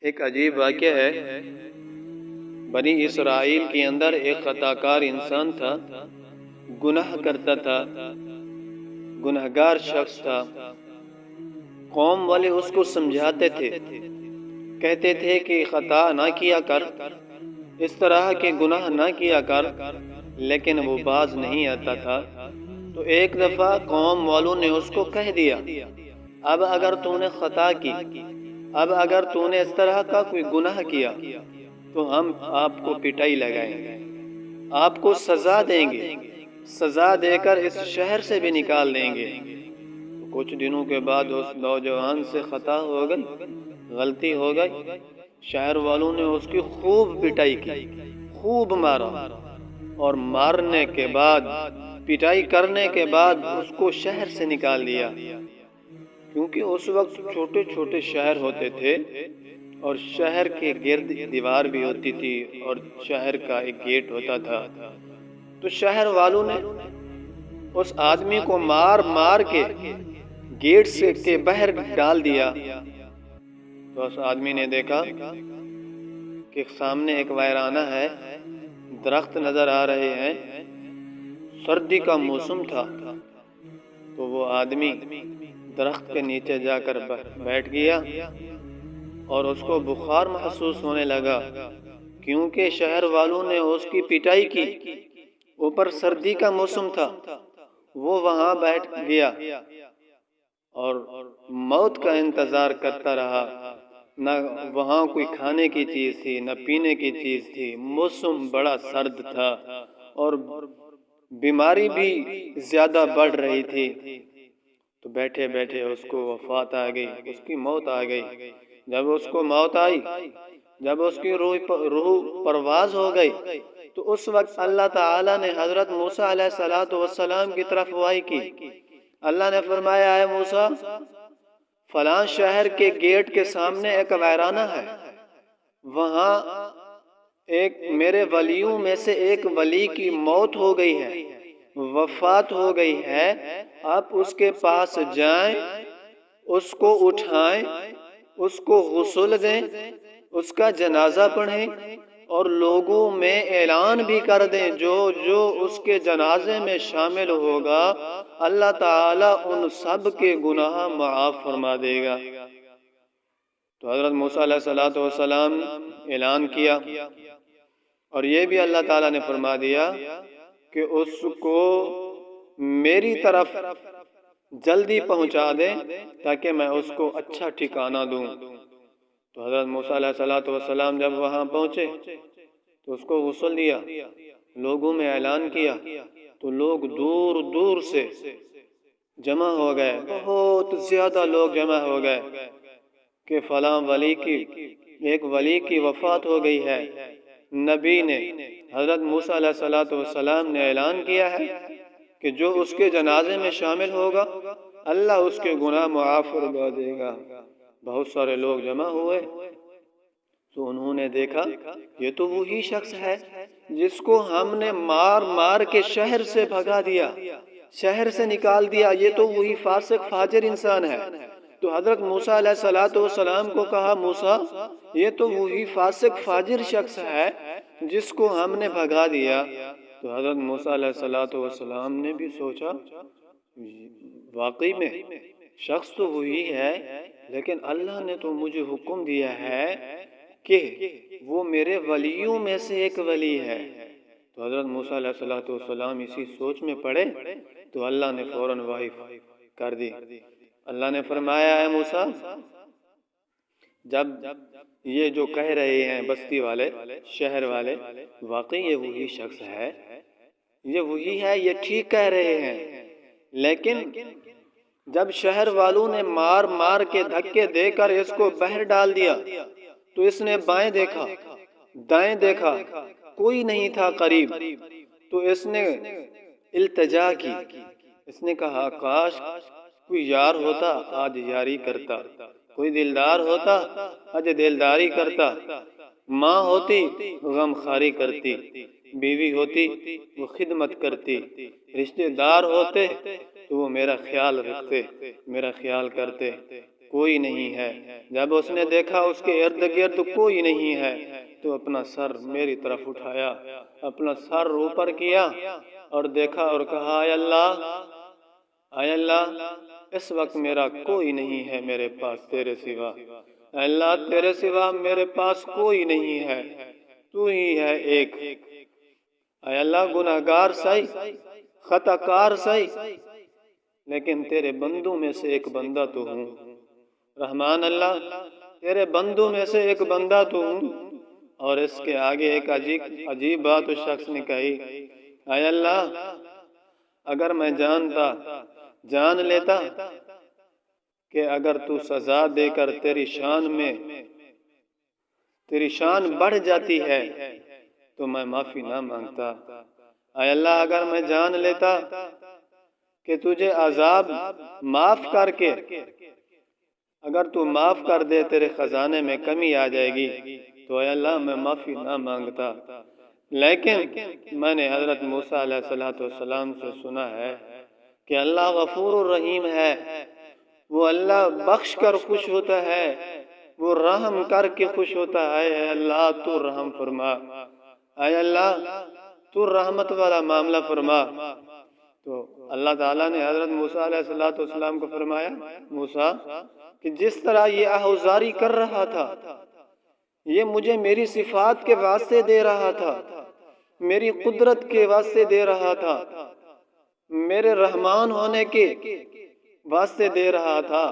ایک عجیب واقعہ ہے۔ بنی اسرائیل کے اندر ایک خطا کار انسان تھا، گناہ کرتا تھا، گنہگار شخص تھا۔ قوم والے اس کو سمجھاتے تھے، کہتے تھے کہ خطا نہ کیا کر، اس طرح کے گناہ نہ کیا کر، لیکن وہ باز نہیں آتا تھا۔ تو ایک دفعہ قوم والوں نے اس کو کہہ دیا، اب اگر تو نے خطا کی، اب اگر تو نے اس طرح کا کوئی گناہ کیا تو ہم آپ کو پٹائی لگائیں گے، آپ کو سزا دیں گے، سزا دے کر اس شہر سے بھی نکال دیں گے۔ کچھ دنوں کے بعد اس نوجوان سے خطا ہو گئی، غلطی ہو گئی۔ شہر والوں نے اس کی خوب پٹائی کی، خوب مارا، اور مارنے کے بعد، پٹائی کرنے کے بعد اس کو شہر سے نکال دیا۔ کیونکہ اس وقت چھوٹے چھوٹے شہر ہوتے تھے اور شہر کے گرد دیوار بھی ہوتی تھی اور شہر کا ایک گیٹ ہوتا تھا۔ تو شہر والوں نے اس آدمی کو مار مار کے گیٹ سے کے باہر ڈال دیا۔ تو اس آدمی نے دیکھا کہ سامنے ایک ویرانہ ہے، درخت نظر آ رہے ہیں، سردی کا موسم تھا۔ تو وہ آدمی درخت کے نیچے جا کر بیٹھ گیا اور اس کو بخار محسوس ہونے لگا، کیونکہ شہر والوں نے اس کی پٹائی کی، اوپر سردی کا موسم تھا۔ وہ وہاں بیٹھ گیا اور موت کا انتظار کرتا رہا۔ نہ وہاں کوئی کھانے کی چیز تھی، نہ پینے کی چیز تھی، موسم بڑا سرد تھا اور بیماری بھی زیادہ بڑھ رہی تھی۔ تو بیٹھے بیٹھے اس کو وفات آ گئی، اس کی موت آ گئی۔ جب اس کو موت آئی، جب اس کی روح پرواز ہو گئی، تو اس وقت اللہ تعالیٰ نے حضرت موسیٰ علیہ السلام کی طرف وحی کی۔ اللہ نے فرمایا، اے موسیٰ، فلاں شہر کے گیٹ کے سامنے ایک ویرانہ ہے، وہاں ایک میرے ولیوں میں سے ایک ولی کی موت ہو گئی ہے، وفات ہو گئی ہے۔ آپ اس کے پاس جائیں، اس کو اٹھائیں، اس کو غسل دیں، اس کا جنازہ پڑھیں اور لوگوں میں اعلان بھی کر دیں، جو جو اس کے جنازے میں شامل ہوگا اللہ تعالیٰ ان سب کے گناہ معاف فرما دے گا۔ تو حضرت موسیٰ علیہ السلام اعلان کیا، اور یہ بھی اللہ تعالیٰ نے فرما دیا کہ اس کو میری طرف جلدی پہنچا دیں تاکہ میں اس کو اچھا ٹھکانہ دوں۔ تو حضرت موسیٰ علیہ السلام جب وہاں پہنچے تو اس کو غسل دیا، لوگوں میں اعلان کیا، تو لوگ دور دور سے جمع ہو گئے، بہت زیادہ لوگ جمع ہو گئے کہ فلاں ولی کی، ایک ولی کی وفات ہو گئی ہے۔ نبی نے، حضرت موسیٰ علیہ السلام نے اعلان کیا ہے کہ جو اس کے جنازے میں شامل ہوگا اللہ اس کے گناہ معاف فرما دے گا۔ بہت سارے لوگ جمع ہوئے تو انہوں نے دیکھا یہ تو وہی شخص ہے جس کو ہم نے مار مار کے شہر سے بھگا دیا، شہر سے نکال دیا، یہ تو وہی فاسق فاجر انسان ہے۔ تو حضرت موسیٰ علیہ السلام کو کہا، موسیٰ، یہ تو وہی فاسق فاجر شخص ہے جس کو ہم نے بھگا دیا۔ تو حضرت موسیٰ علیہ السلام نے بھی سوچا، واقعی میں شخص تو وہی ہے، لیکن اللہ نے تو مجھے حکم دیا ہے کہ وہ میرے ولیوں میں سے ایک ولی ہے۔ تو حضرت موسیٰ علیہ السلام اسی سوچ میں پڑے تو اللہ نے فوراً وحی کر دی۔ اللہ نے فرمایا، اے موسیٰ، جب یہ جو کہہ رہے ہیں بستی والے، شہر والے، واقعی یہ وہی شخص ہے، یہ وہی ہے، یہ ٹھیک کہہ رہے ہیں، لیکن جب شہر والوں نے مار مار کے دھکے دے کر اس کو باہر ڈال دیا تو اس نے بائیں دیکھا، دائیں دیکھا، کوئی نہیں تھا قریب۔ تو اس نے التجا کی، اس نے کہا، کاش کوئی یار ہوتا آج یاری کرتا، کوئی دلدار ہوتا آج دلداری کرتا، ماں ہوتی غم خاری کرتی، بیوی ہوتی وہ خدمت کرتی، رشتہ دار ہوتے تو وہ میرا خیال رکھتے، میرا خیال کرتے۔ کوئی نہیں ہے۔ جب اس نے دیکھا اس کے ارد گرد کوئی نہیں ہے تو اپنا سر میری طرف اٹھایا، اپنا سر اوپر کیا اور دیکھا اور کہا اے اللہ اس وقت میرا کوئی نہیں ہے میرے پاس تیرے سوا، اے اللہ تیرے سوا میرے پاس کوئی نہیں ہے، تو ہی ہے ایک۔ اے اللہ گناہگار سہی، خطا کار سہی، لیکن تیرے بندوں میں سے ایک بندہ تو ہوں۔ رحمان اللہ تیرے بندوں میں سے ایک بندہ تو ہوں۔ اور اس کے آگے ایک عجیب بات اس شخص نے کہی، اے اللہ اگر میں جان لیتا کہ اگر تو سزا دے کر تیری شان بڑھ جاتی ہے تو میں معافی نہ مانگتا۔ اے اللہ اگر میں جان لیتا کہ تجھے عذاب معاف کر کے اگر تو معاف کر دے تیرے خزانے میں کمی آ جائے گی تو اے اللہ میں معافی نہ مانگتا۔ لیکن میں نے حضرت موسیٰ علیہ السلام سے سنا ہے کہ اللہ غفور الرحیم ہے، وہ اللہ بخش کر خوش ہوتا ہے، وہ رحم کر کے خوش ہوتا ہے۔ اے اللہ تو رحم فرما، اے اللہ تو رحمت والا معاملہ فرما۔ تو اللہ تعالیٰ نے حضرت موسیٰ علیہ السلام کو فرمایا، موسیٰ کہ جس طرح یہ آہوزاری کر رہا تھا یہ مجھے میری صفات کے واسطے دے رہا تھا، میری قدرت کے واسطے دے رہا تھا، میرے رحمان ہونے کے واسطے دے رہا تھا،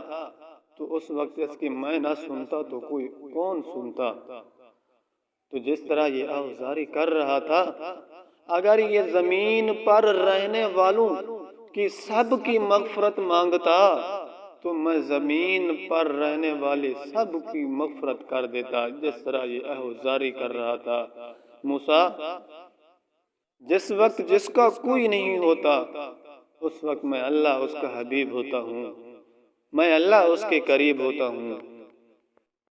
تو اس وقت اس کی میں نہ سنتا تو کوئی کون سنتا؟ تو جس طرح یہ آہوزاری کر رہا تھا اگر یہ زمین پر رہنے والوں کی سب کی مغفرت مانگتا تو میں زمین پر رہنے والے سب کی مغفرت کر دیتا، جس طرح یہ آہوزاری کر رہا تھا۔ موسیٰ جس وقت جس کا کوئی نہیں ہوتا اس وقت میں اللہ اس کا حبیب ہوتا ہوں، میں اللہ اس کے قریب ہوتا ہوں۔